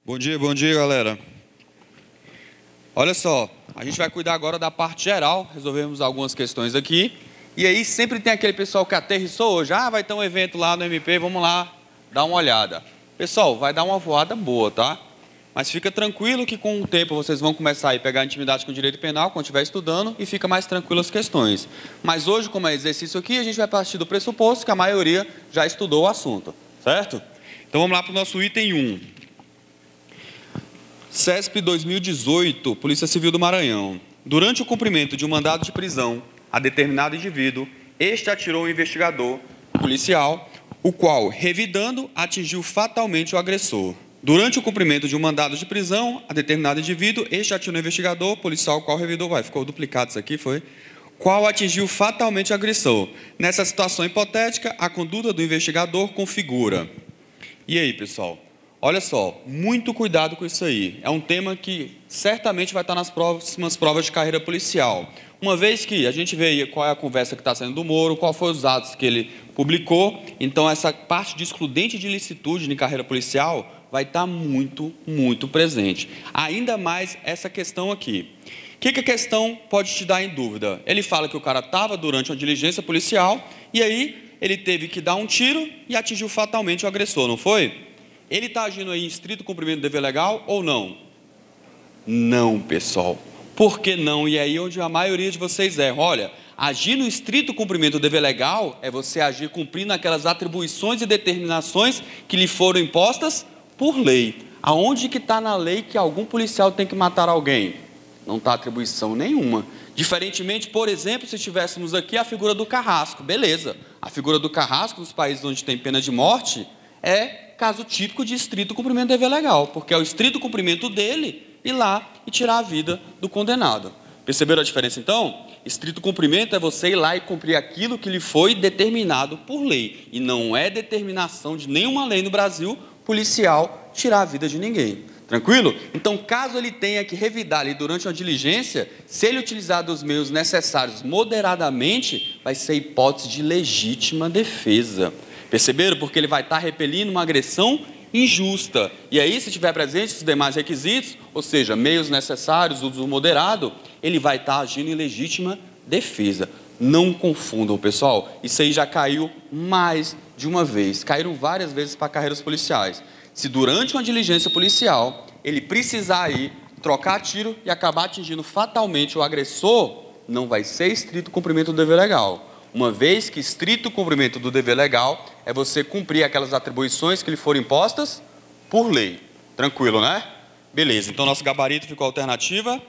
Bom dia, galera. Olha só, a gente vai cuidar agora da parte geral, resolvemos algumas questões aqui. E aí sempre tem aquele pessoal que aterrissou hoje, vai ter um evento lá no MP, vamos lá dar uma olhada. Pessoal, vai dar uma voada boa, tá? Mas fica tranquilo que com o tempo vocês vão começar a pegar intimidade com o direito penal, quando estiver estudando, e fica mais tranquilo as questões. Mas hoje, como é exercício aqui, a gente vai partir do pressuposto que a maioria já estudou o assunto, certo? Então vamos lá para o nosso item 1. CESP 2018, Polícia Civil do Maranhão. Durante o cumprimento de um mandado de prisão a determinado indivíduo, este atirou um investigador policial, o qual, revidando, atingiu fatalmente o agressor. Durante o cumprimento de um mandado de prisão a determinado indivíduo, este atirou um investigador policial, o qual revidou, ficou duplicado isso aqui, foi? Qual atingiu fatalmente o agressor. Nessa situação hipotética, a conduta do investigador configura. E aí, pessoal? Olha só, muito cuidado com isso aí. É um tema que certamente vai estar nas próximas provas de carreira policial. Uma vez que a gente vê aí qual é a conversa que está saindo do Moro, qual foram os atos que ele publicou, então essa parte de excludente de ilicitude em carreira policial vai estar muito, muito presente. Ainda mais essa questão aqui. O que a questão pode te dar em dúvida? Ele fala que o cara estava durante uma diligência policial e aí ele teve que dar um tiro e atingiu fatalmente o agressor, não foi? Ele está agindo aí em estrito cumprimento do dever legal ou não? Não, pessoal. Por que não? E é aí onde a maioria de vocês erram. Olha, agir no estrito cumprimento do dever legal é você agir cumprindo aquelas atribuições e determinações que lhe foram impostas por lei. Aonde que está na lei que algum policial tem que matar alguém? Não está atribuição nenhuma. Diferentemente, por exemplo, se tivéssemos aqui a figura do carrasco. Beleza. A figura do carrasco nos países onde tem pena de morte é caso típico de estrito cumprimento do dever legal, porque é o estrito cumprimento dele ir lá e tirar a vida do condenado. Perceberam a diferença, então? Estrito cumprimento é você ir lá e cumprir aquilo que lhe foi determinado por lei, e não é determinação de nenhuma lei no Brasil policial tirar a vida de ninguém. Tranquilo? Então, caso ele tenha que revidar ali durante uma diligência, se ele utilizar dos meios necessários moderadamente, vai ser hipótese de legítima defesa. Perceberam? Porque ele vai estar repelindo uma agressão injusta. E aí, se tiver presente os demais requisitos, ou seja, meios necessários, uso moderado, ele vai estar agindo em legítima defesa. Não confundam, pessoal. Isso aí já caiu mais de uma vez. Caíram várias vezes para carreiras policiais. Se durante uma diligência policial, ele precisar ir trocar tiro e acabar atingindo fatalmente o agressor, não vai ser estrito cumprimento do dever legal. Uma vez que estrito cumprimento do dever legal é você cumprir aquelas atribuições que lhe foram impostas por lei. Tranquilo, né? Beleza, então nosso gabarito ficou a alternativa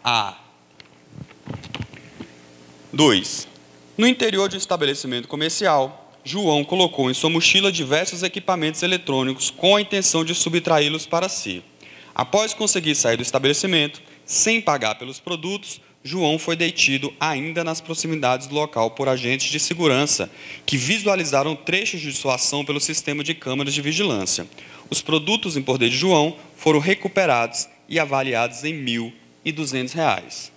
A. 2. No interior de um estabelecimento comercial, João colocou em sua mochila diversos equipamentos eletrônicos com a intenção de subtraí-los para si. Após conseguir sair do estabelecimento, sem pagar pelos produtos, João foi detido ainda nas proximidades do local por agentes de segurança que visualizaram trechos de sua ação pelo sistema de câmeras de vigilância. Os produtos em poder de João foram recuperados e avaliados em R$ 1.200.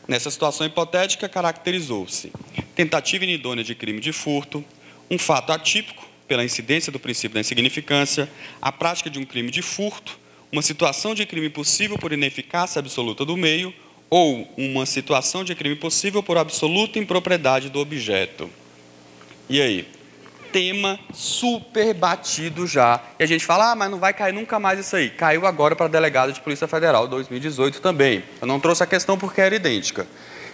Nessa situação hipotética, caracterizou-se tentativa inidônea de crime de furto, um fato atípico pela incidência do princípio da insignificância, a prática de um crime de furto, uma situação de crime possível por ineficácia absoluta do meio, ou uma situação de crime possível por absoluta impropriedade do objeto. E aí? Tema super batido já. E a gente fala, mas não vai cair nunca mais isso aí. Caiu agora para delegado de Polícia Federal, 2018 também. Eu não trouxe a questão porque era idêntica.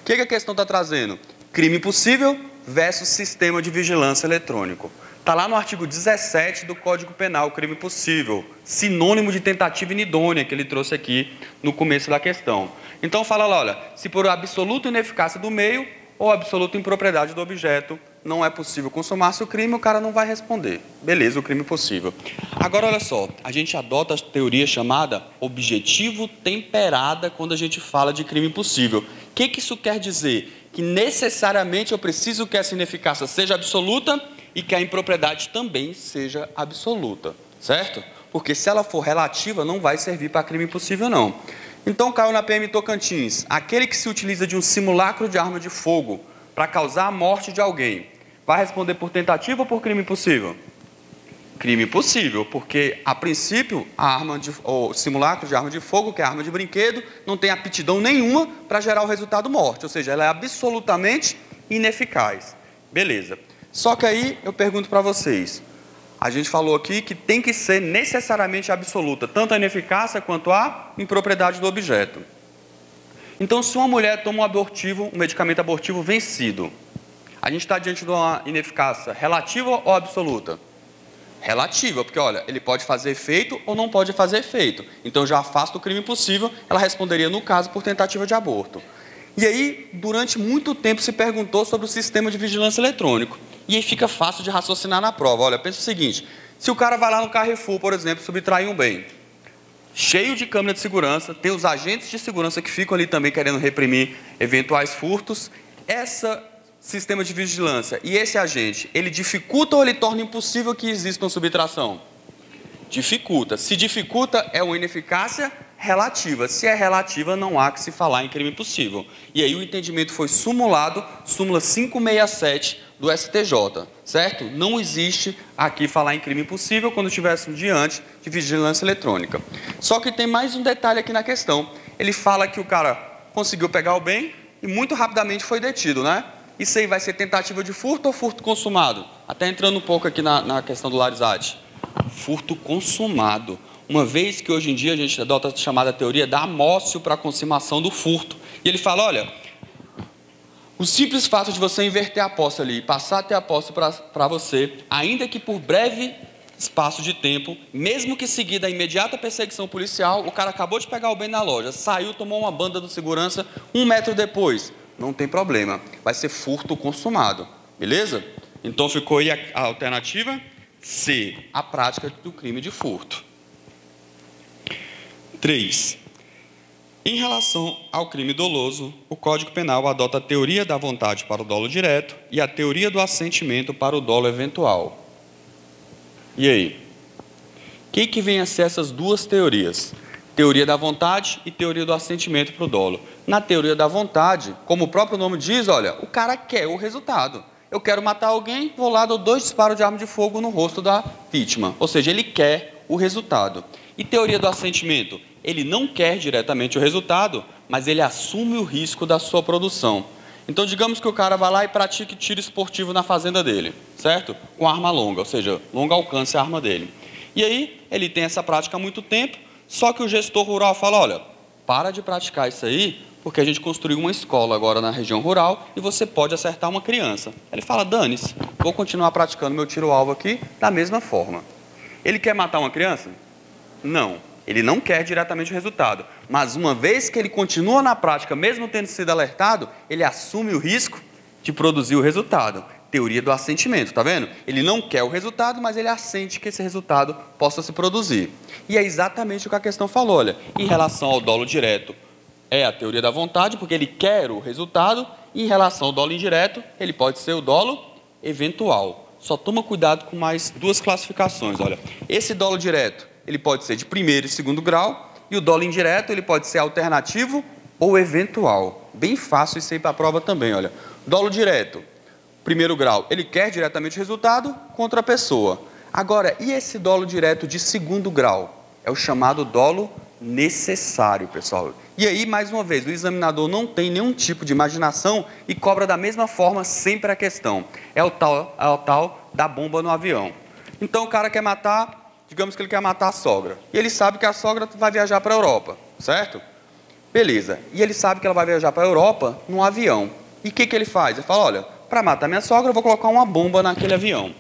O que a questão está trazendo? Crime possível versus sistema de vigilância eletrônico. Está lá no artigo 17 do Código Penal, crime possível. Sinônimo de tentativa inidônea, que ele trouxe aqui no começo da questão. Então fala lá, olha, se por absoluta ineficácia do meio ou absoluta impropriedade do objeto não é possível consumar-se o crime, o cara não vai responder. Beleza, o crime possível. Agora, olha só, a gente adota a teoria chamada objetivo temperada quando a gente fala de crime possível. O que isso quer dizer? Que necessariamente eu preciso que essa ineficácia seja absoluta e que a impropriedade também seja absoluta, certo? Porque se ela for relativa, não vai servir para crime possível, não. Então, caiu na PM Tocantins, aquele que se utiliza de um simulacro de arma de fogo para causar a morte de alguém, vai responder por tentativa ou por crime possível? Crime possível, porque, a princípio, o simulacro de arma de fogo, que é a arma de brinquedo, não tem aptidão nenhuma para gerar o resultado morte, ou seja, ela é absolutamente ineficaz. Beleza. Só que aí eu pergunto para vocês, a gente falou aqui que tem que ser necessariamente absoluta, tanto a ineficácia quanto a impropriedade do objeto. Então, se uma mulher toma um medicamento abortivo vencido, a gente está diante de uma ineficácia relativa ou absoluta? Relativa, porque, olha, ele pode fazer efeito ou não pode fazer efeito. Então, já afasta o crime possível, ela responderia, no caso, por tentativa de aborto. E aí, durante muito tempo, se perguntou sobre o sistema de vigilância eletrônico. E aí fica fácil de raciocinar na prova. Olha, pensa o seguinte, se o cara vai lá no Carrefour, por exemplo, subtrair um bem, cheio de câmera de segurança, tem os agentes de segurança que ficam ali também querendo reprimir eventuais furtos, esse sistema de vigilância e esse agente, ele dificulta ou ele torna impossível que exista uma subtração? Dificulta. Se dificulta, é uma ineficácia relativa. Se é relativa, não há que se falar em crime possível. E aí o entendimento foi sumulado, súmula 567 do STJ, certo? Não existe aqui falar em crime possível quando estivéssemos diante de vigilância eletrônica. Só que tem mais um detalhe aqui na questão. Ele fala que o cara conseguiu pegar o bem e muito rapidamente foi detido, né? Isso aí vai ser tentativa de furto ou furto consumado? Até entrando um pouco aqui na questão do Larizade. Furto consumado. Uma vez que hoje em dia a gente adota a chamada teoria da amócio para a consumação do furto. E ele fala, olha, o simples fato de você inverter a posse ali e passar a ter a posse para você, ainda que por breve espaço de tempo, mesmo que seguida a imediata perseguição policial, o cara acabou de pegar o bem na loja, saiu, tomou uma banda de segurança, 1 metro depois, não tem problema, vai ser furto consumado, beleza? Então ficou aí a alternativa C, a prática do crime de furto. 3. Em relação ao crime doloso, o Código Penal adota a teoria da vontade para o dolo direto e a teoria do assentimento para o dolo eventual. E aí? O que vem a ser essas duas teorias? Teoria da vontade e teoria do assentimento para o dolo. Na teoria da vontade, como o próprio nome diz, olha, o cara quer o resultado. Eu quero matar alguém, vou lá, dou 2 disparos de arma de fogo no rosto da vítima. Ou seja, ele quer o resultado. E teoria do assentimento? Ele não quer diretamente o resultado, mas ele assume o risco da sua produção. Então, digamos que o cara vai lá e pratique tiro esportivo na fazenda dele, certo? Com arma longa, ou seja, longo alcance a arma dele. E aí, ele tem essa prática há muito tempo, só que o gestor rural fala, olha, para de praticar isso aí, porque a gente construiu uma escola agora na região rural e você pode acertar uma criança. Ele fala, dane-se, vou continuar praticando meu tiro-alvo aqui da mesma forma. Ele quer matar uma criança? Não, ele não quer diretamente o resultado. Mas uma vez que ele continua na prática, mesmo tendo sido alertado, ele assume o risco de produzir o resultado. Teoria do assentimento, tá vendo? Ele não quer o resultado, mas ele assente que esse resultado possa se produzir. E é exatamente o que a questão falou, olha, em relação ao dolo direto, é a teoria da vontade, porque ele quer o resultado, e em relação ao dolo indireto, ele pode ser o dolo eventual. Só toma cuidado com mais 2 classificações, olha. Esse dolo direto, ele pode ser de 1º e 2º grau, e o dolo indireto, ele pode ser alternativo ou eventual. Bem fácil isso aí para a prova também, olha. Dolo direto, 1º grau, ele quer diretamente o resultado contra a pessoa. Agora, e esse dolo direto de 2º grau? É o chamado dolo necessário, pessoal. E aí, mais uma vez, o examinador não tem nenhum tipo de imaginação e cobra da mesma forma sempre a questão. É o tal da bomba no avião. Então, o cara quer matar, digamos que ele quer matar a sogra. E ele sabe que a sogra vai viajar para a Europa, certo? Beleza. E ele sabe que ela vai viajar para a Europa num avião. E o que ele faz? Ele fala, olha, para matar minha sogra, eu vou colocar uma bomba naquele avião.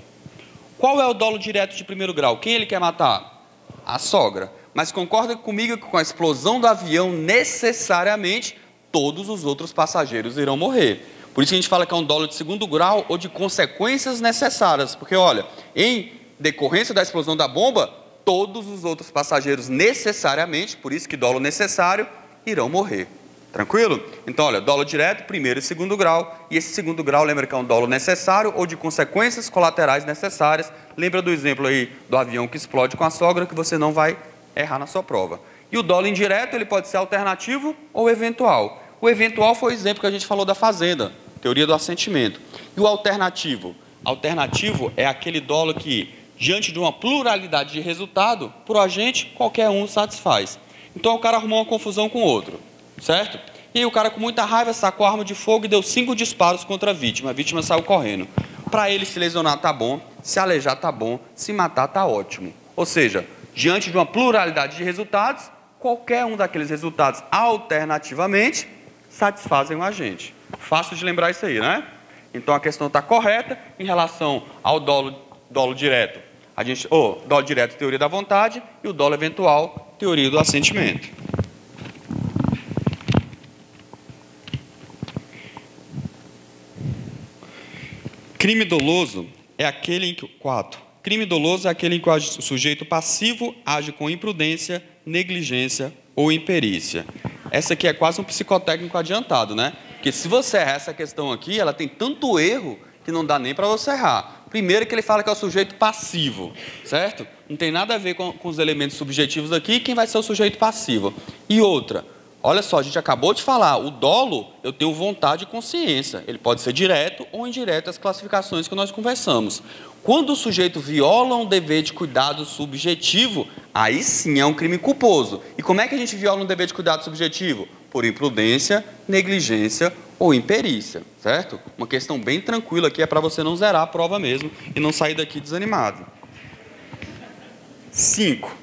Qual é o dolo direto de 1º grau? Quem ele quer matar? A sogra. Mas concorda comigo que com a explosão do avião, necessariamente, todos os outros passageiros irão morrer. Por isso que a gente fala que é um dolo de 2º grau ou de consequências necessárias. Porque, olha, em decorrência da explosão da bomba, todos os outros passageiros necessariamente, por isso que dolo necessário, irão morrer. Tranquilo? Então, olha, dolo direto, 1º e 2º grau. E esse 2º grau, lembra que é um dolo necessário ou de consequências colaterais necessárias. Lembra do exemplo aí do avião que explode com a sogra, que você não vai errar na sua prova. E o dolo indireto, ele pode ser alternativo ou eventual. O eventual foi o exemplo que a gente falou da fazenda, teoria do assentimento. E o alternativo? Alternativo é aquele dolo que Diante de uma pluralidade de resultado, para o agente, qualquer um satisfaz. Então, o cara arrumou uma confusão com o outro, certo? E aí o cara, com muita raiva, sacou a arma de fogo e deu 5 disparos contra a vítima saiu correndo. Para ele, se lesionar tá bom, se alejar tá bom, se matar tá ótimo. Ou seja, diante de uma pluralidade de resultados, qualquer um daqueles resultados, alternativamente, satisfazem o agente. Fácil de lembrar isso aí, né? Então, a questão está correta em relação ao dolo direto. Dolo direto, teoria da vontade, e o dolo eventual, teoria do assentimento. Crime doloso é aquele em que... 4. Crime doloso é aquele em que o sujeito passivo age com imprudência, negligência ou imperícia. Essa aqui é quase um psicotécnico adiantado, né? Porque se você errar essa questão aqui, ela tem tanto erro que não dá nem para você errar. Primeiro que ele fala que é o sujeito passivo, certo? Não tem nada a ver com os elementos subjetivos aqui, quem vai ser o sujeito passivo. E outra, olha só, a gente acabou de falar, o dolo, eu tenho vontade e consciência. Ele pode ser direto ou indireto, as classificações que nós conversamos. Quando o sujeito viola um dever de cuidado subjetivo, aí sim é um crime culposo. E como é que a gente viola um dever de cuidado subjetivo? Por imprudência, negligência ou imperícia, certo? Uma questão bem tranquila aqui, é para você não zerar a prova mesmo e não sair daqui desanimado. 5.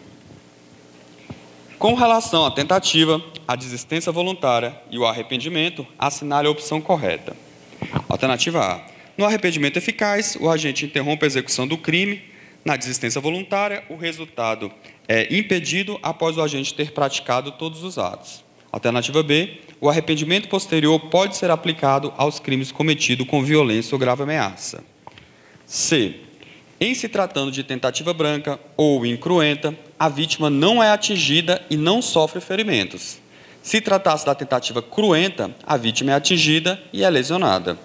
Com relação à tentativa, à desistência voluntária e o arrependimento, assinale a opção correta. Alternativa A. No arrependimento eficaz, o agente interrompe a execução do crime. Na desistência voluntária, o resultado é impedido após o agente ter praticado todos os atos. Alternativa B. O arrependimento posterior pode ser aplicado aos crimes cometidos com violência ou grave ameaça. C. Em se tratando de tentativa branca ou incruenta, a vítima não é atingida e não sofre ferimentos. Se tratasse da tentativa cruenta, a vítima é atingida e é lesionada.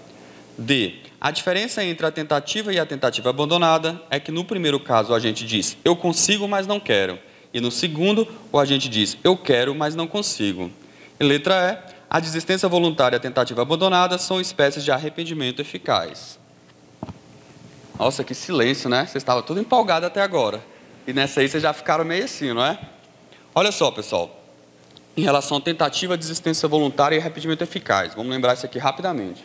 D. A diferença entre a tentativa e a tentativa abandonada é que no primeiro caso o agente diz, eu consigo, mas não quero. E no segundo, o agente diz, eu quero, mas não consigo. E letra E. A desistência voluntária e a tentativa abandonada são espécies de arrependimento eficaz. Nossa, que silêncio, né? Vocês estavam tudo empolgados até agora. E nessa aí vocês já ficaram meio assim, não é? Olha só, pessoal. Em relação à tentativa, desistência voluntária e arrependimento eficaz. Vamos lembrar isso aqui rapidamente.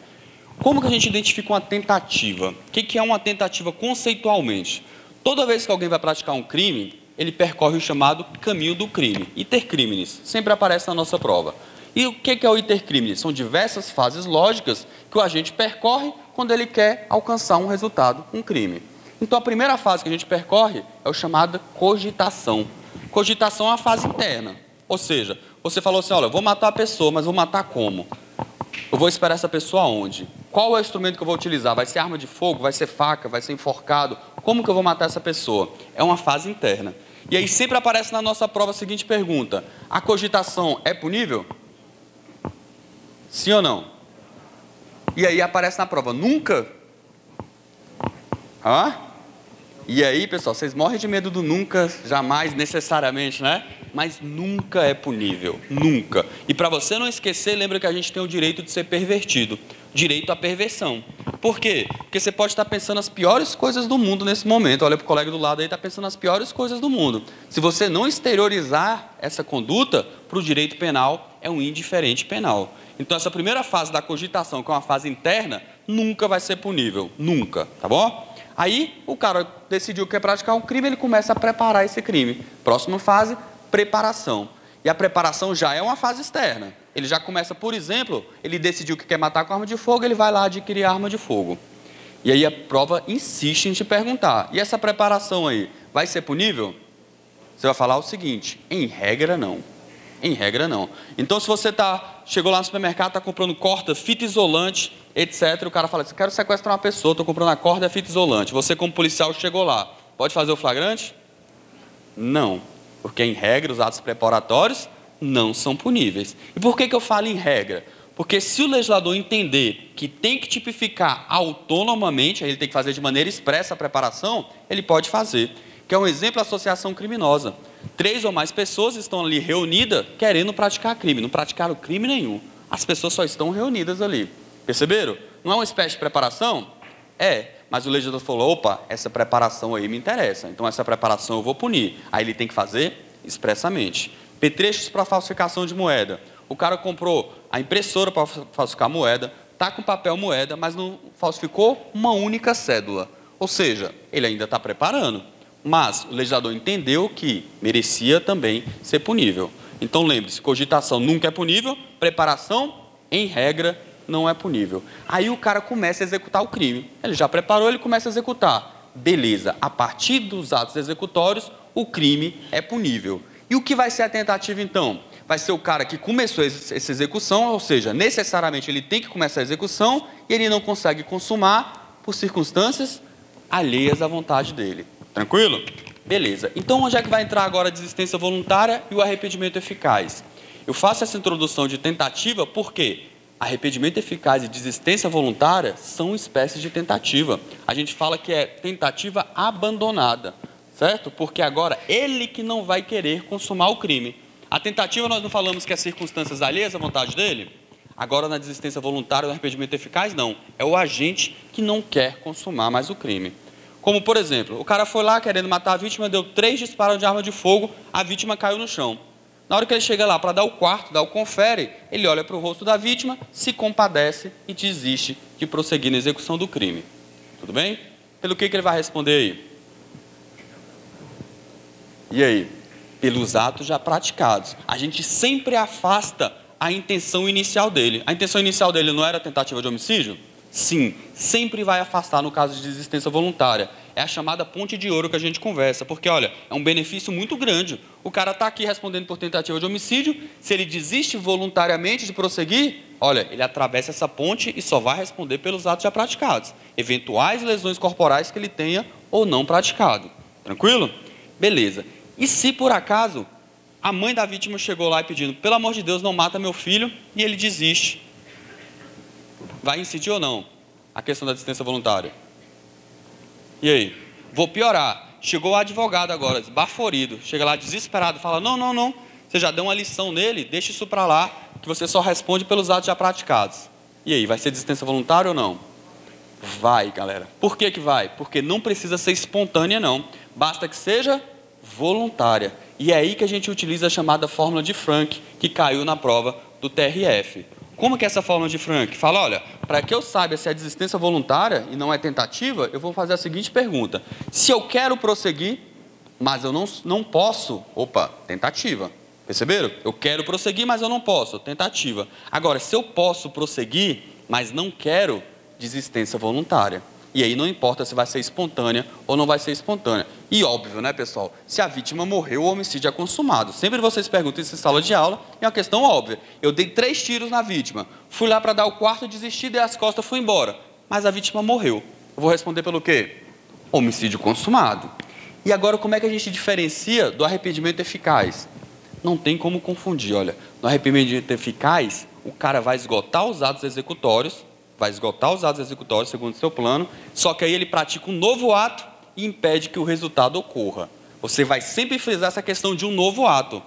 Como que a gente identifica uma tentativa? O que é uma tentativa conceitualmente? Toda vez que alguém vai praticar um crime, ele percorre o chamado caminho do crime. Iter criminis, sempre aparece na nossa prova. E o que é o iter criminis? São diversas fases lógicas que o agente percorre quando ele quer alcançar um resultado, um crime. Então, a primeira fase que a gente percorre é o chamado cogitação. Cogitação é a fase interna. Ou seja, você falou assim, olha, eu vou matar a pessoa, mas vou matar como? Eu vou esperar essa pessoa aonde? Qual é o instrumento que eu vou utilizar? Vai ser arma de fogo? Vai ser faca? Vai ser enforcado? Como que eu vou matar essa pessoa? É uma fase interna. E aí sempre aparece na nossa prova a seguinte pergunta. A cogitação é punível? Sim ou não? E aí aparece na prova, nunca? Hã? E aí, pessoal, vocês morrem de medo do nunca, jamais, necessariamente, né? Mas nunca é punível, nunca. E para você não esquecer, lembra que a gente tem o direito de ser pervertido, direito à perversão. Por quê? Porque você pode estar pensando as piores coisas do mundo nesse momento. Olha para o colega do lado aí, está pensando as piores coisas do mundo. Se você não exteriorizar essa conduta, para o direito penal, é um indiferente penal. Então, essa primeira fase da cogitação, que é uma fase interna, nunca vai ser punível, nunca, tá bom? Aí, o cara decidiu que quer praticar um crime, ele começa a preparar esse crime. Próxima fase, preparação. E a preparação já é uma fase externa. Ele já começa, por exemplo, ele decidiu que quer matar com arma de fogo, ele vai lá adquirir arma de fogo. E aí a prova insiste em te perguntar, e essa preparação aí, vai ser punível? Você vai falar o seguinte, em regra não. Em regra não. Então, se você chegou lá no supermercado, está comprando corda, fita isolante, etc. O cara fala assim, quero sequestrar uma pessoa, estou comprando a corda e a fita isolante. Você, como policial, chegou lá. Pode fazer o flagrante? Não. Porque, em regra, os atos preparatórios não são puníveis. E por que eu falo em regra? Porque se o legislador entender que tem que tipificar autonomamente, aí ele tem que fazer de maneira expressa a preparação, ele pode fazer. Que é um exemplo de associação criminosa. 3 ou mais pessoas estão ali reunidas querendo praticar crime. Não praticaram crime nenhum. As pessoas só estão reunidas ali. Perceberam? Não é uma espécie de preparação? É, mas o legislador falou, opa, essa preparação aí me interessa, então essa preparação eu vou punir. Aí ele tem que fazer expressamente. Petrechos para falsificação de moeda. O cara comprou a impressora para falsificar moeda, está com papel moeda, mas não falsificou uma única cédula. Ou seja, ele ainda está preparando, mas o legislador entendeu que merecia também ser punível. Então lembre-se, cogitação nunca é punível, preparação, em regra, não é punível. Aí o cara começa a executar o crime. Ele já preparou, ele começa a executar. Beleza, a partir dos atos executórios, o crime é punível. E o que vai ser a tentativa, então? Vai ser o cara que começou essa execução, ou seja, necessariamente ele tem que começar a execução e ele não consegue consumar por circunstâncias alheias à vontade dele. Tranquilo? Beleza. Então, onde é que vai entrar agora a desistência voluntária e o arrependimento eficaz? Eu faço essa introdução de tentativa porque arrependimento eficaz e desistência voluntária são espécies de tentativa. A gente fala que é tentativa abandonada, certo? Porque agora ele que não vai querer consumar o crime. A tentativa nós não falamos que é circunstâncias alheias à vontade dele? Agora na desistência voluntária, no arrependimento eficaz, não. É o agente que não quer consumar mais o crime. Como, por exemplo, o cara foi lá querendo matar a vítima, deu 3 disparos de arma de fogo, a vítima caiu no chão. Na hora que ele chega lá para dar o quarto, dar o confere, ele olha para o rosto da vítima, se compadece e desiste de prosseguir na execução do crime. Tudo bem? Pelo que ele vai responder aí? E aí? Pelos atos já praticados. A gente sempre afasta a intenção inicial dele. A intenção inicial dele não era tentativa de homicídio? Sim, sempre vai afastar no caso de desistência voluntária. É a chamada ponte de ouro que a gente conversa, porque, olha, é um benefício muito grande. O cara está aqui respondendo por tentativa de homicídio, se ele desiste voluntariamente de prosseguir, olha, ele atravessa essa ponte e só vai responder pelos atos já praticados, eventuais lesões corporais que ele tenha ou não praticado. Tranquilo? Beleza. E se, por acaso, a mãe da vítima chegou lá e pedindo, pelo amor de Deus, não mata meu filho, e ele desiste, vai incidir ou não a questão da desistência voluntária? E aí? Vou piorar. Chegou o advogado agora, esbaforido, chega lá desesperado, fala, não, você já deu uma lição nele, deixa isso para lá, que você só responde pelos atos já praticados. E aí, vai ser desistência voluntária ou não? Vai, galera. Por que vai? Porque não precisa ser espontânea, não. Basta que seja voluntária. E é aí que a gente utiliza a chamada fórmula de Frank, que caiu na prova do TRF. Como que é essa fórmula de Frank? Fala, olha, para que eu saiba se é desistência voluntária e não é tentativa, eu vou fazer a seguinte pergunta. Se eu quero prosseguir, mas eu não posso, opa, tentativa. Perceberam? Eu quero prosseguir, mas eu não posso, tentativa. Agora, se eu posso prosseguir, mas não quero, desistência voluntária. E aí não importa se vai ser espontânea ou não vai ser espontânea. E óbvio, né, pessoal? Se a vítima morreu, o homicídio é consumado. Sempre vocês perguntam isso em sala de aula, é uma questão óbvia. Eu dei 3 tiros na vítima. Fui lá para dar o quarto, desisti, dei as costas, fui embora. Mas a vítima morreu. Eu vou responder pelo quê? Homicídio consumado. E agora, como é que a gente diferencia do arrependimento eficaz? Não tem como confundir, olha. No arrependimento eficaz, o cara vai esgotar os atos executórios, segundo o seu plano, só que aí ele pratica um novo ato e impede que o resultado ocorra. Você vai sempre frisar essa questão de um novo ato.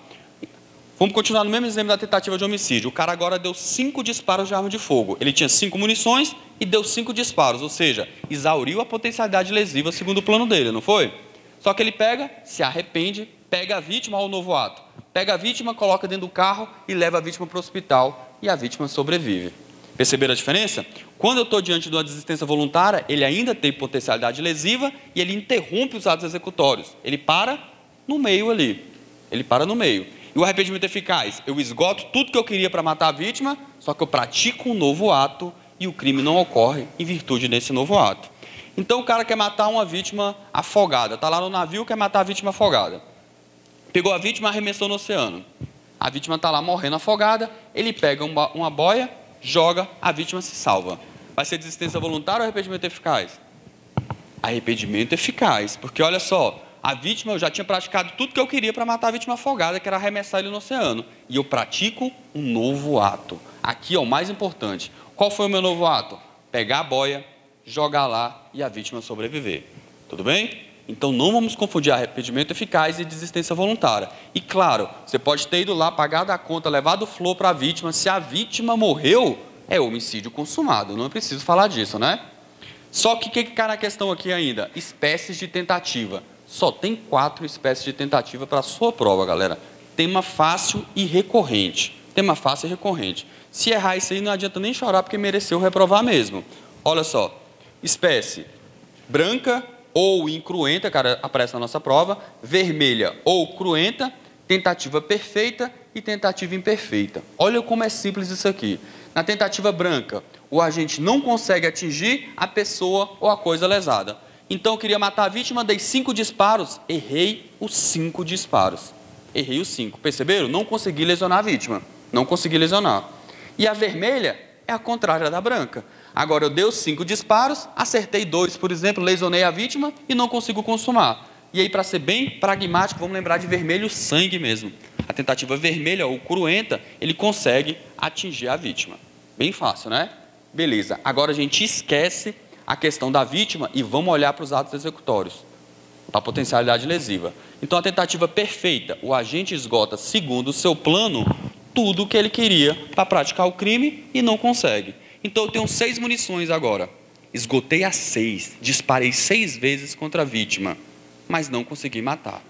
Vamos continuar no mesmo exemplo da tentativa de homicídio. O cara agora deu 5 disparos de arma de fogo. Ele tinha 5 munições e deu 5 disparos, ou seja, exauriu a potencialidade lesiva segundo o plano dele, não foi? Só que ele pega, se arrepende, pega a vítima ao novo ato. Pega a vítima, coloca dentro do carro e leva a vítima para o hospital e a vítima sobrevive. Perceberam a diferença? Quando eu estou diante de uma desistência voluntária, ele ainda tem potencialidade lesiva e ele interrompe os atos executórios. Ele para no meio ali. Ele para no meio. E o arrependimento eficaz? Eu esgoto tudo que eu queria para matar a vítima, só que eu pratico um novo ato e o crime não ocorre em virtude desse novo ato. Então o cara quer matar uma vítima afogada. Está lá no navio, quer matar a vítima afogada. Pegou a vítima, arremessou no oceano. A vítima está lá morrendo afogada, ele pega uma boia, joga, a vítima se salva. Vai ser desistência voluntária ou arrependimento eficaz? Arrependimento eficaz, porque olha só, a vítima, eu já tinha praticado tudo que eu queria para matar a vítima afogada, que era arremessar ele no oceano. E eu pratico um novo ato. Aqui é o mais importante. Qual foi o meu novo ato? Pegar a boia, jogar lá e a vítima sobreviver. Tudo bem? Então não vamos confundir arrependimento eficaz e desistência voluntária. E claro, você pode ter ido lá, pagado a conta, levado o flor para a vítima. Se a vítima morreu, é homicídio consumado. Não é preciso falar disso, né? Só que o que cai na questão aqui ainda? Espécies de tentativa. Só tem 4 espécies de tentativa para a sua prova, galera. Tema fácil e recorrente. Tema fácil e recorrente. Se errar isso aí, não adianta nem chorar, porque mereceu reprovar mesmo. Olha só. Espécie branca ou incruenta, cara, aparece na nossa prova. Vermelha ou cruenta. Tentativa perfeita e tentativa imperfeita. Olha como é simples isso aqui. Na tentativa branca, o agente não consegue atingir a pessoa ou a coisa lesada. Então, eu queria matar a vítima, dei 5 disparos, errei os 5 disparos. Errei os 5. Perceberam? Não consegui lesionar a vítima. Não consegui lesionar. E a vermelha é a contrária da branca. Agora, eu dei os 5 disparos, acertei 2, por exemplo, lesionei a vítima e não consigo consumar. E aí, para ser bem pragmático, vamos lembrar de vermelho sangue mesmo. A tentativa vermelha ou cruenta, ele consegue atingir a vítima. Bem fácil, né? Beleza. Agora a gente esquece a questão da vítima e vamos olhar para os atos executórios, da potencialidade lesiva. Então, a tentativa perfeita, o agente esgota, segundo o seu plano, tudo o que ele queria para praticar o crime e não consegue. Então, eu tenho 6 munições agora. Esgotei as 6, disparei 6 vezes contra a vítima, mas não consegui matar.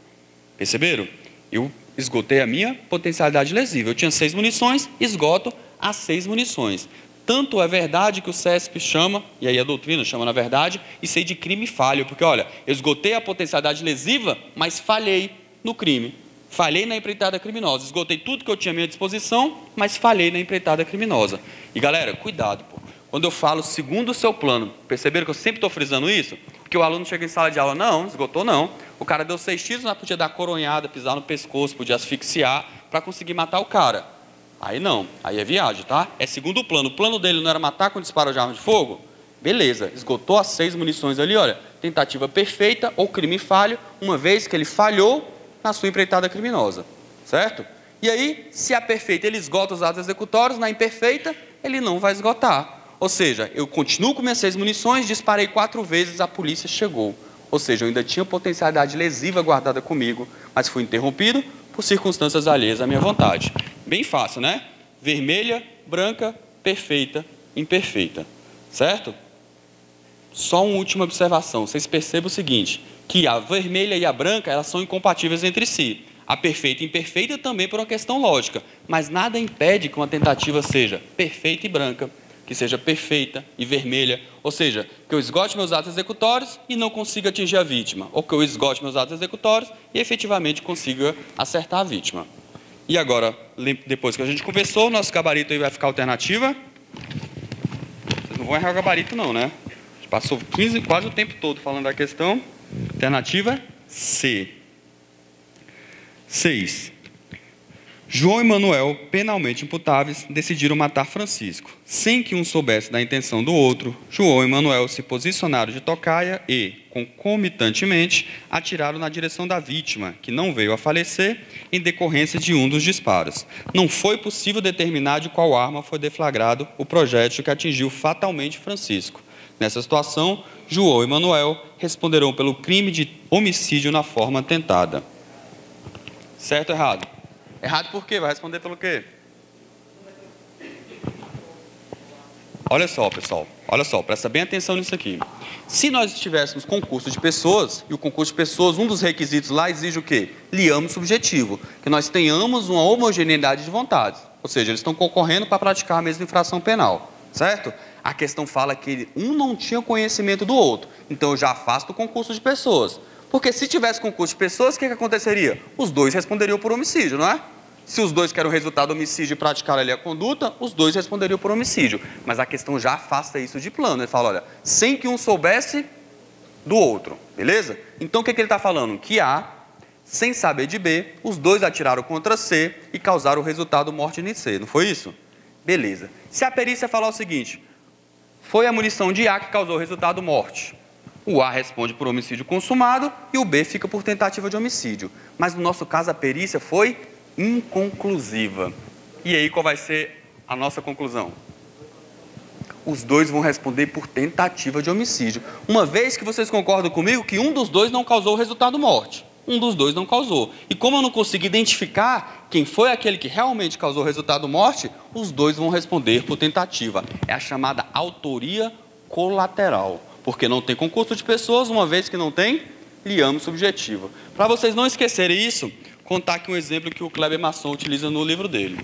Perceberam? Eu esgotei a minha potencialidade lesiva. Eu tinha 6 munições, esgoto as 6 munições. Tanto é verdade que o CESP chama, e aí a doutrina chama na verdade, isso aí de crime falho, porque olha, eu esgotei a potencialidade lesiva, mas falhei no crime. Falhei na empreitada criminosa. Esgotei tudo que eu tinha à minha disposição, mas falhei na empreitada criminosa. E galera, cuidado, pô. Quando eu falo segundo o seu plano, perceberam que eu sempre estou frisando isso? Porque o aluno chega em sala de aula, não, esgotou não. O cara deu 6 tiros, mas podia dar coronhada, pisar no pescoço, podia asfixiar para conseguir matar o cara. Aí não, aí é viagem, tá? É segundo o plano. O plano dele não era matar com disparo de arma de fogo? Beleza, esgotou as 6 munições ali, olha. Tentativa perfeita ou crime falho, uma vez que ele falhou na sua empreitada criminosa, certo? E aí, se a perfeita ele esgota os atos executórios, na imperfeita ele não vai esgotar. Ou seja, eu continuo com minhas 6 munições, disparei 4 vezes, a polícia chegou. Ou seja, eu ainda tinha potencialidade lesiva guardada comigo, mas fui interrompido por circunstâncias alheias à minha vontade. Bem fácil, né? Vermelha, branca, perfeita, imperfeita. Certo? Só uma última observação. Vocês percebem o seguinte, que a vermelha e a branca, elas são incompatíveis entre si. A perfeita e imperfeita também por uma questão lógica. Mas nada impede que uma tentativa seja perfeita e branca, que seja perfeita e vermelha. Ou seja, que eu esgote meus atos executórios e não consiga atingir a vítima. Ou que eu esgote meus atos executórios e efetivamente consiga acertar a vítima. E agora, depois que a gente conversou, o nosso gabarito aí vai ficar alternativa. Vocês não vão errar o gabarito não, né? A gente passou quase o tempo todo falando da questão. Alternativa C. 6. João e Manuel, penalmente imputáveis, decidiram matar Francisco. Sem que um soubesse da intenção do outro, João e Manuel se posicionaram de tocaia e, concomitantemente, atiraram na direção da vítima, que não veio a falecer em decorrência de um dos disparos. Não foi possível determinar de qual arma foi deflagrado o projétil que atingiu fatalmente Francisco. Nessa situação, João e Manuel responderão pelo crime de homicídio na forma tentada. Certo ou errado? Errado por quê? Vai responder pelo quê? Olha só, pessoal. Olha só, presta bem atenção nisso aqui. Se nós tivéssemos concurso de pessoas, e o concurso de pessoas, um dos requisitos lá exige o quê? Liame subjetivo. Que nós tenhamos uma homogeneidade de vontades. Ou seja, eles estão concorrendo para praticar a mesma infração penal. Certo? A questão fala que um não tinha conhecimento do outro. Então, eu já afasto o concurso de pessoas. Porque se tivesse concurso de pessoas, o que aconteceria? Os dois responderiam por homicídio, não é? Se os dois querem o resultado do homicídio e praticar ali a conduta, os dois responderiam por homicídio. Mas a questão já afasta isso de plano. Ele fala, olha, sem que um soubesse do outro, beleza? Então, o que ele está falando? Que A, sem saber de B, os dois atiraram contra C e causaram o resultado morte em C, não foi isso? Beleza. Se a perícia falar o seguinte, foi a munição de A que causou o resultado morte. O A responde por homicídio consumado e o B fica por tentativa de homicídio. Mas no nosso caso a perícia foi inconclusiva. E aí qual vai ser a nossa conclusão? Os dois vão responder por tentativa de homicídio. Uma vez que vocês concordam comigo que um dos dois não causou o resultado morte. Um dos dois não causou. E como eu não consigo identificar quem foi aquele que realmente causou o resultado morte, os dois vão responder por tentativa. É a chamada autoria colateral. Porque não tem concurso de pessoas, uma vez que não tem liame subjetivo. Para vocês não esquecerem isso, contar aqui um exemplo que o Kleber Masson utiliza no livro dele.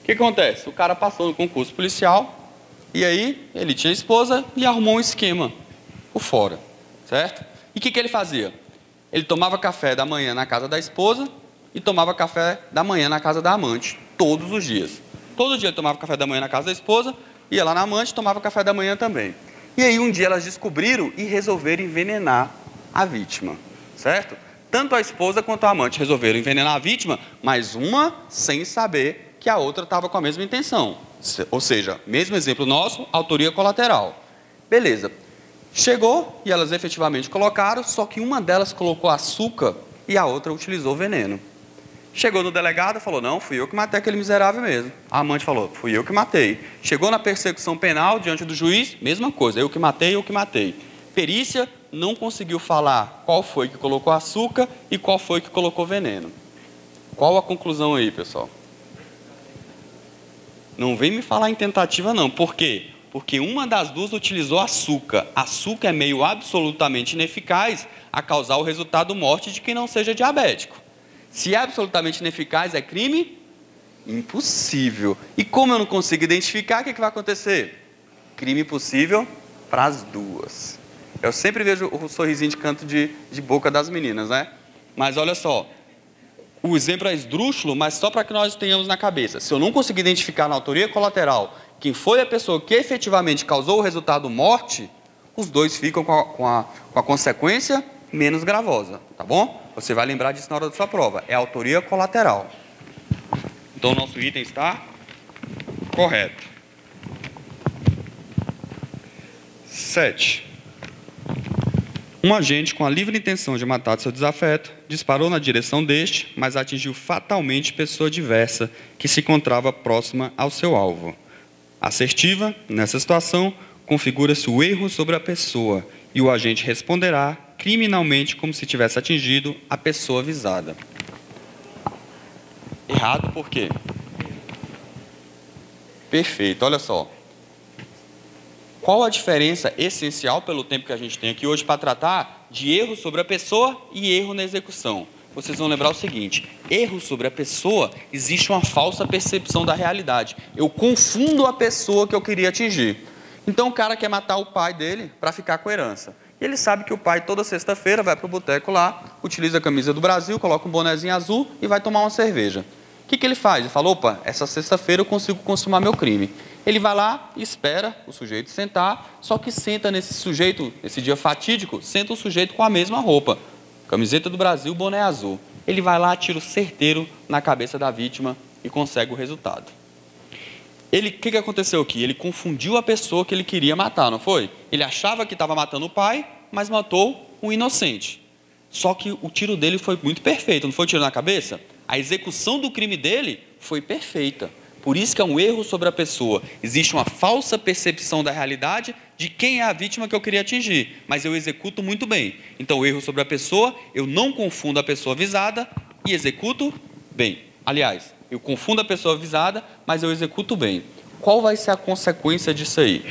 O que acontece? O cara passou no concurso policial, e aí ele tinha esposa e arrumou um esquema por fora, certo? E o que ele fazia? Ele tomava café da manhã na casa da esposa e tomava café da manhã na casa da amante, todos os dias. Todo dia ele tomava café da manhã na casa da esposa, ia lá na amante e tomava café da manhã também. E aí um dia elas descobriram e resolveram envenenar a vítima, certo? Tanto a esposa quanto a amante resolveram envenenar a vítima, mas uma sem saber que a outra estava com a mesma intenção. Ou seja, mesmo exemplo nosso, autoria colateral. Beleza. Chegou e elas efetivamente colocaram, só que uma delas colocou açúcar e a outra utilizou veneno. Chegou no delegado e falou, não, fui eu que matei aquele miserável mesmo. A amante falou, fui eu que matei. Chegou na persecução penal, diante do juiz, mesma coisa, eu que matei. Perícia não conseguiu falar qual foi que colocou açúcar e qual foi que colocou veneno. Qual a conclusão aí, pessoal? Não vem me falar em tentativa não, por quê? Porque uma das duas utilizou açúcar. Açúcar é meio absolutamente ineficaz a causar o resultado morte de quem não seja diabético. Se é absolutamente ineficaz, é crime? Impossível. E como eu não consigo identificar, o que vai acontecer? Crime possível para as duas. Eu sempre vejo o sorrisinho de canto de boca das meninas, né? Mas olha só, o exemplo é esdrúxulo, mas só para que nós tenhamos na cabeça. Se eu não conseguir identificar na autoria colateral quem foi a pessoa que efetivamente causou o resultado morte, os dois ficam com a consequência menos gravosa, tá bom? Você vai lembrar disso na hora da sua prova. É a autoria colateral. Então, o nosso item está correto. 7. Um agente com a livre intenção de matar seu desafeto disparou na direção deste, mas atingiu fatalmente pessoa diversa que se encontrava próxima ao seu alvo. Assertiva, nessa situação, configura-se o erro sobre a pessoa e o agente responderá criminalmente como se tivesse atingido a pessoa visada. Errado por quê? Perfeito, olha só. Qual a diferença essencial, pelo tempo que a gente tem aqui hoje, para tratar de erro sobre a pessoa e erro na execução? Vocês vão lembrar o seguinte, erro sobre a pessoa, existe uma falsa percepção da realidade. Eu confundo a pessoa que eu queria atingir. Então o cara quer matar o pai dele para ficar com a herança. E ele sabe que o pai toda sexta-feira vai para o boteco lá, utiliza a camisa do Brasil, coloca um bonezinho azul e vai tomar uma cerveja. O que ele faz? Ele fala, opa, essa sexta-feira eu consigo consumar meu crime. Ele vai lá e espera o sujeito sentar, só que senta nesse sujeito, nesse dia fatídico, senta o sujeito com a mesma roupa. Camiseta do Brasil, boné azul. Ele vai lá, tira o certeiro na cabeça da vítima e consegue o resultado. O que aconteceu aqui? Ele confundiu a pessoa que ele queria matar, não foi? Ele achava que estava matando o pai, mas matou um inocente. Só que o tiro dele foi muito perfeito, não foi tiro na cabeça? A execução do crime dele foi perfeita. Por isso que é um erro sobre a pessoa. Existe uma falsa percepção da realidade de quem é a vítima que eu queria atingir, mas eu executo muito bem. Então, o erro sobre a pessoa, eu não confundo a pessoa visada e executo bem. Aliás, eu confundo a pessoa visada, mas eu executo bem. Qual vai ser a consequência disso aí?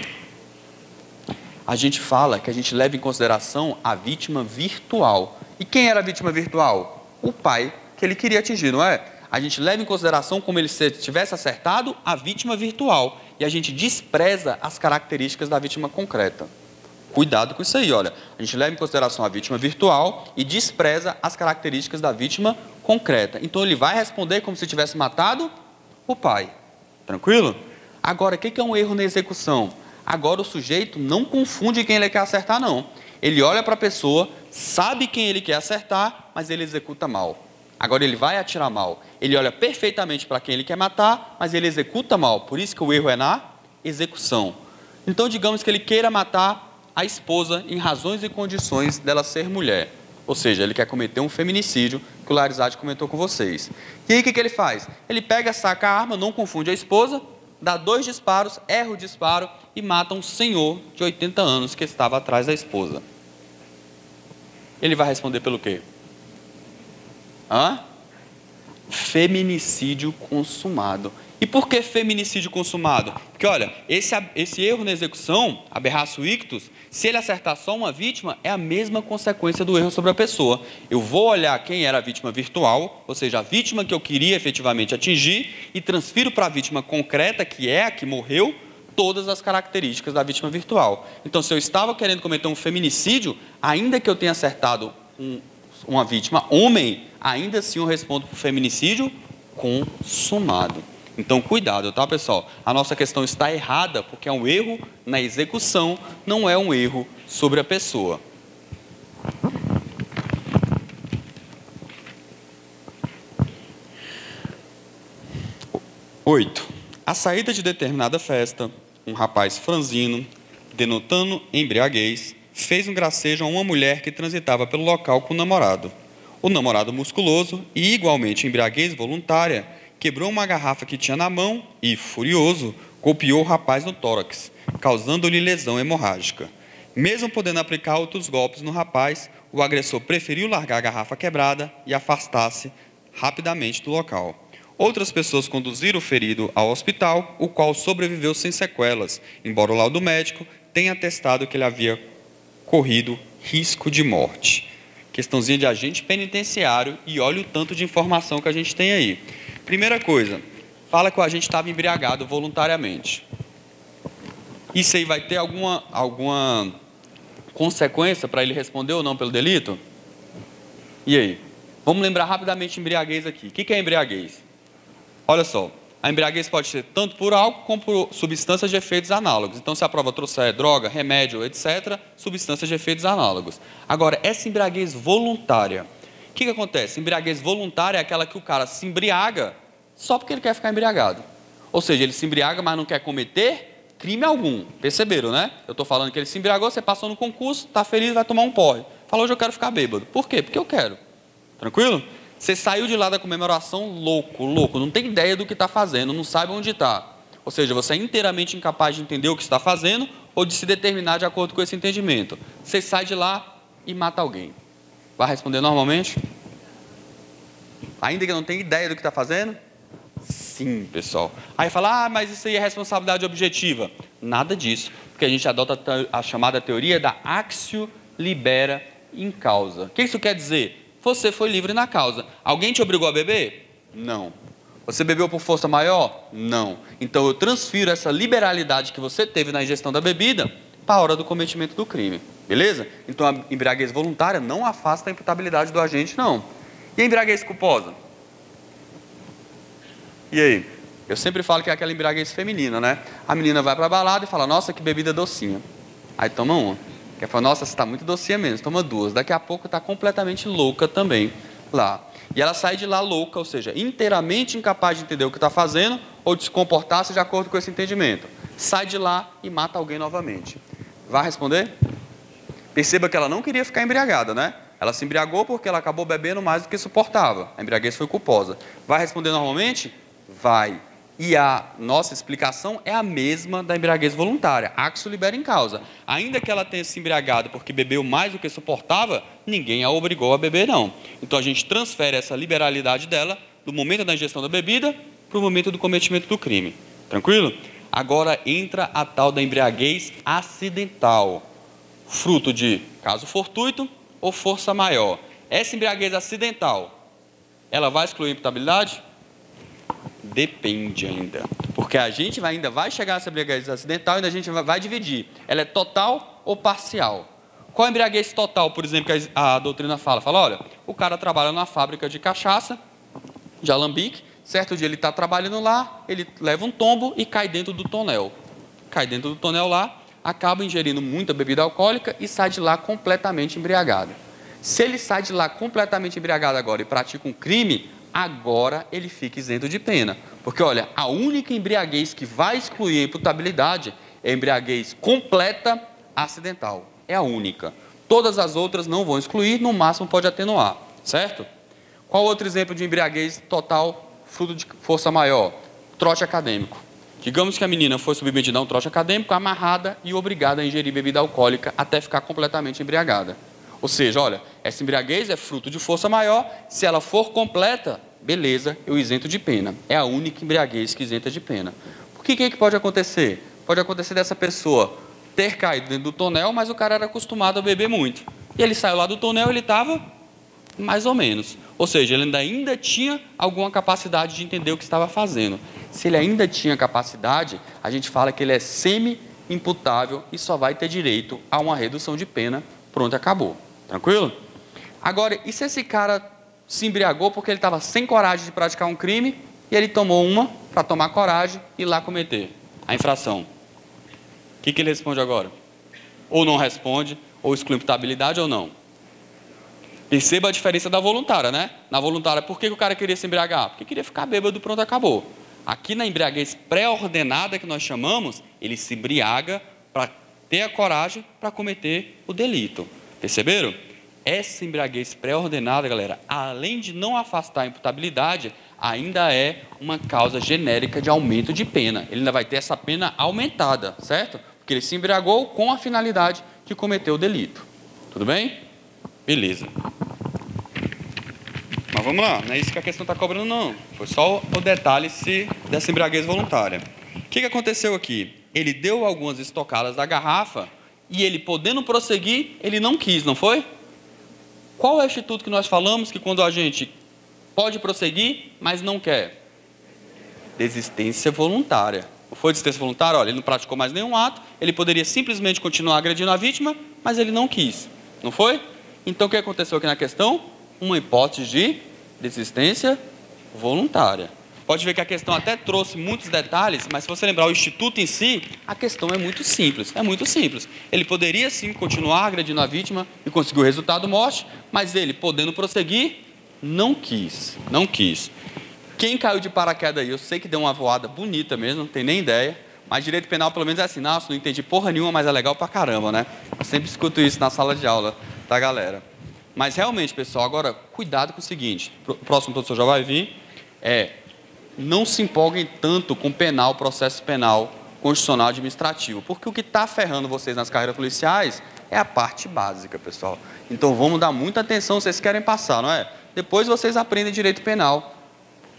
A gente fala que a gente leva em consideração a vítima virtual. E quem era a vítima virtual? O pai que ele queria atingir, não é? A gente leva em consideração como ele tivesse acertado a vítima virtual. E a gente despreza as características da vítima concreta. Cuidado com isso aí, olha. A gente leva em consideração a vítima virtual e despreza as características da vítima concreta. Então ele vai responder como se tivesse matado o pai. Tranquilo? Agora, o que é um erro na execução? Agora o sujeito não confunde quem ele quer acertar, não. Ele olha para a pessoa, sabe quem ele quer acertar, mas ele executa mal. Agora ele vai atirar mal. Ele olha perfeitamente para quem ele quer matar, mas ele executa mal. Por isso que o erro é na execução. Então, digamos que ele queira matar a esposa em razões e condições dela ser mulher. Ou seja, ele quer cometer um feminicídio, que o Larizade comentou com vocês. E aí o que ele faz? Ele pega, saca a arma, não confunde a esposa, dá 2 disparos, erra o disparo e mata um senhor de 80 anos que estava atrás da esposa. Ele vai responder pelo quê? Feminicídio consumado. E por que feminicídio consumado? Porque, olha, esse erro na execução, aberratio ictus, se ele acertar só uma vítima, é a mesma consequência do erro sobre a pessoa. Eu vou olhar quem era a vítima virtual, ou seja, a vítima que eu queria efetivamente atingir, e transfiro para a vítima concreta, que é a que morreu, todas as características da vítima virtual. Então, se eu estava querendo cometer um feminicídio, ainda que eu tenha acertado uma vítima homem, ainda assim eu respondo por feminicídio consumado. Então, cuidado, tá, pessoal? A nossa questão está errada, porque é um erro na execução, não é um erro sobre a pessoa. 8. A saída de determinada festa, um rapaz franzino, denotando embriaguez, fez um gracejo a uma mulher que transitava pelo local com o namorado. O namorado musculoso e igualmente embriaguez voluntária quebrou uma garrafa que tinha na mão e, furioso, golpeou o rapaz no tórax, causando-lhe lesão hemorrágica. Mesmo podendo aplicar outros golpes no rapaz, o agressor preferiu largar a garrafa quebrada e afastar-se rapidamente do local. Outras pessoas conduziram o ferido ao hospital, o qual sobreviveu sem sequelas, embora o laudo médico tenha atestado que ele havia corrido risco de morte. Questãozinha de agente penitenciário, e olha o tanto de informação que a gente tem aí. Primeira coisa, fala que o agente estava embriagado voluntariamente. Isso aí vai ter alguma consequência para ele responder ou não pelo delito? E aí? Vamos lembrar rapidamente embriaguez aqui. O que é embriaguez? Olha só, a embriaguez pode ser tanto por álcool como por substâncias de efeitos análogos. Então, se a prova trouxer droga, remédio, etc., substâncias de efeitos análogos. Agora, essa embriaguez voluntária, o que acontece? Embriaguez voluntária é aquela que o cara se embriaga só porque ele quer ficar embriagado. Ou seja, ele se embriaga, mas não quer cometer crime algum. Perceberam, né? Eu estou falando que ele se embriagou, você passou no concurso, está feliz, vai tomar um porre. Falou, hoje eu quero ficar bêbado. Por quê? Porque eu quero. Tranquilo? Você saiu de lá da comemoração louco, não tem ideia do que está fazendo, não sabe onde está. Ou seja, você é inteiramente incapaz de entender o que está fazendo ou de se determinar de acordo com esse entendimento. Você sai de lá e mata alguém. Vai responder normalmente? Ainda que não tenha ideia do que está fazendo? Sim, pessoal. Aí fala, mas isso aí é responsabilidade objetiva. Nada disso, porque a gente adota a chamada teoria da actio libera in causa. O que isso quer dizer? Você foi livre na causa. Alguém te obrigou a beber? Não. Você bebeu por força maior? Não. Então eu transfiro essa liberalidade que você teve na ingestão da bebida para a hora do cometimento do crime. Beleza? Então a embriaguez voluntária não afasta a imputabilidade do agente, não. E a embriaguez culposa? E aí? Eu sempre falo que é aquela embriaguez feminina, né? A menina vai para a balada e fala, nossa, que bebida docinha. Aí toma uma. Que fala, nossa, você está muito docinha mesmo, toma duas. Daqui a pouco está completamente louca também lá. E ela sai de lá louca, ou seja, inteiramente incapaz de entender o que está fazendo ou de se comportar-se de acordo com esse entendimento. Sai de lá e mata alguém novamente. Vai responder? Perceba que ela não queria ficar embriagada, né? Ela se embriagou porque ela acabou bebendo mais do que suportava. A embriaguez foi culposa. Vai responder normalmente? Vai. E a nossa explicação é a mesma da embriaguez voluntária. Actio libera in causa. Ainda que ela tenha se embriagado porque bebeu mais do que suportava, ninguém a obrigou a beber, não. Então a gente transfere essa liberalidade dela do momento da ingestão da bebida para o momento do cometimento do crime. Tranquilo? Agora entra a tal da embriaguez acidental, fruto de caso fortuito ou força maior. Essa embriaguez acidental, ela vai excluir a imputabilidade? Depende ainda, porque a gente ainda vai chegar nessa embriaguez acidental e ainda a gente vai dividir. Ela é total ou parcial? Qual a embriaguez total, por exemplo, que a doutrina fala? Fala, olha, o cara trabalha numa fábrica de cachaça, de alambique, certo dia ele está trabalhando lá, ele leva um tombo e cai dentro do tonel. Cai dentro do tonel lá, acaba ingerindo muita bebida alcoólica e sai de lá completamente embriagado. Se ele sai de lá completamente embriagado agora e pratica um crime, agora ele fica isento de pena. Porque, olha, a única embriaguez que vai excluir a imputabilidade é a embriaguez completa acidental. É a única. Todas as outras não vão excluir, no máximo pode atenuar, certo? Qual outro exemplo de embriaguez total, fruto de força maior? Trote acadêmico. Digamos que a menina foi submetida a um trote acadêmico, amarrada e obrigada a ingerir bebida alcoólica até ficar completamente embriagada. Ou seja, olha, essa embriaguez é fruto de força maior, se ela for completa, beleza, eu isento de pena. É a única embriaguez que isenta de pena. Por que pode acontecer? Pode acontecer dessa pessoa ter caído dentro do tonel, mas o cara era acostumado a beber muito. E ele saiu lá do tonel, ele estava mais ou menos. Ou seja, ele ainda tinha alguma capacidade de entender o que estava fazendo. Se ele ainda tinha capacidade, a gente fala que ele é semi-imputável e só vai ter direito a uma redução de pena. Pronto, acabou. Tranquilo? Agora, e se esse cara se embriagou porque ele estava sem coragem de praticar um crime e ele tomou uma para tomar coragem e ir lá cometer a infração? O que ele responde agora? Ou não responde, ou exclui imputabilidade ou não. Perceba a diferença da voluntária, né? Na voluntária, por que o cara queria se embriagar? Porque queria ficar bêbado, pronto, acabou. Aqui na embriaguez pré-ordenada, que nós chamamos, ele se embriaga para ter a coragem para cometer o delito. Perceberam? Essa embriaguez pré-ordenada, galera, além de não afastar a imputabilidade, ainda é uma causa genérica de aumento de pena. Ele ainda vai ter essa pena aumentada, certo? Porque ele se embriagou com a finalidade de cometer o delito. Tudo bem? Beleza. Mas vamos lá, não é isso que a questão está cobrando, não. Foi só o detalhe dessa embriaguez voluntária. O que aconteceu aqui? Ele deu algumas estocadas da garrafa e ele, podendo prosseguir, ele não quis, não foi? Qual é o instituto que nós falamos que quando a gente pode prosseguir, mas não quer? Desistência voluntária. Não foi desistência voluntária? Olha, ele não praticou mais nenhum ato, ele poderia simplesmente continuar agredindo a vítima, mas ele não quis. Não foi? Então, o que aconteceu aqui na questão? Uma hipótese de desistência voluntária. Pode ver que a questão até trouxe muitos detalhes, mas se você lembrar o instituto em si, a questão é muito simples. É muito simples. Ele poderia sim continuar agredindo a vítima e conseguir o resultado morte, mas ele, podendo prosseguir, não quis. Não quis. Quem caiu de paraquedas aí, eu sei que deu uma voada bonita mesmo, não tem nem ideia, mas direito penal pelo menos é assim, nossa, não entendi porra nenhuma, mas é legal pra caramba, né? Eu sempre escuto isso na sala de aula da galera. Mas realmente, pessoal, agora cuidado com o seguinte, o próximo professor já vai vir, não se empolguem tanto com penal, processo penal, constitucional, administrativo, porque o que está ferrando vocês nas carreiras policiais é a parte básica, pessoal. Então vamos dar muita atenção, vocês querem passar, não é? Depois vocês aprendem direito penal,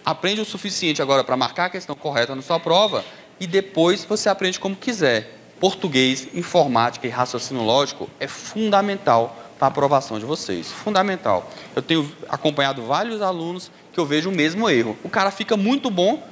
aprende o suficiente agora para marcar a questão correta na sua prova e depois você aprende como quiser. Português, informática e raciocínio lógico é fundamental para a aprovação de vocês, fundamental. Eu tenho acompanhado vários alunos que eu vejo o mesmo erro. O cara fica muito bom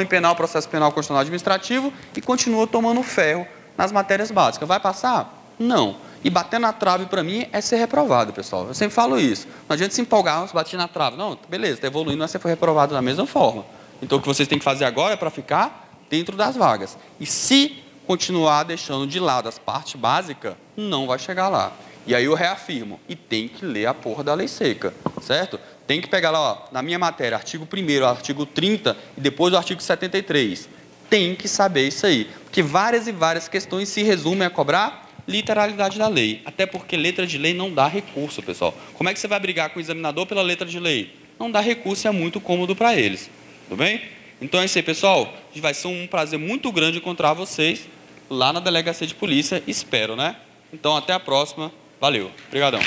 em penal, processo penal, constitucional, administrativo e continua tomando ferro nas matérias básicas. Vai passar? Não. E bater na trave, para mim, é ser reprovado, pessoal. Eu sempre falo isso. Não adianta se empolgar, se bater na trave. Não, beleza, está evoluindo, mas você foi reprovado da mesma forma. Então, o que vocês têm que fazer agora é para ficar dentro das vagas. E se continuar deixando de lado as partes básicas, não vai chegar lá. E aí eu reafirmo, e tem que ler a porra da lei seca, certo? Tem que pegar lá, ó, na minha matéria, artigo 1º, artigo 30 e depois o artigo 73. Tem que saber isso aí, porque várias e várias questões se resumem a cobrar literalidade da lei. Até porque letra de lei não dá recurso, pessoal. Como é que você vai brigar com o examinador pela letra de lei? Não dá recurso, é muito cômodo para eles. Tudo bem? Então é isso aí, pessoal. Vai ser um prazer muito grande encontrar vocês lá na delegacia de polícia. Espero, né? Então até a próxima. Valeu. Obrigadão.